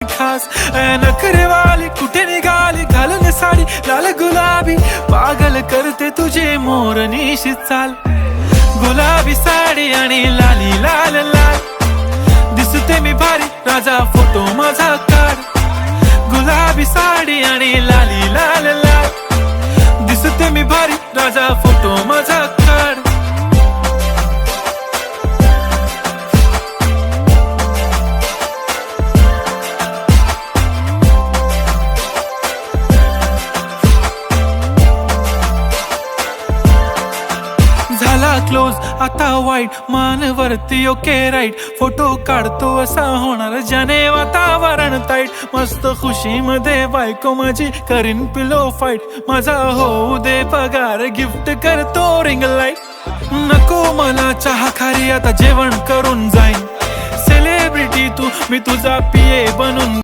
खास नखरेवाली कुठे निघाली घालून साडी लाल गुलाबी पागल करते तुझे मोरनीशी चाल गुलाबी साडी आणि लाली लाल लाल दिसते मी भारी राजा फोटो माझा काढ गुलाबी साडी आणि लाली लाल लाल दिसते मी भारी राजा फोटो माझा काढ झाला क्लोज आता वाईट मानवरती ओके राईट फोटो काढतो असा होणार ज्याने वातावरण ताईट मस्त खुशी मध्ये बायको माझी करीन पिलो फाईट माझा होऊ दे पगार गिफ्ट करतो रिंग लाईट नको मला चहा खारी आता जेवण करून जाईन सेलिब्रिटी तू मी तुझा पिये बनून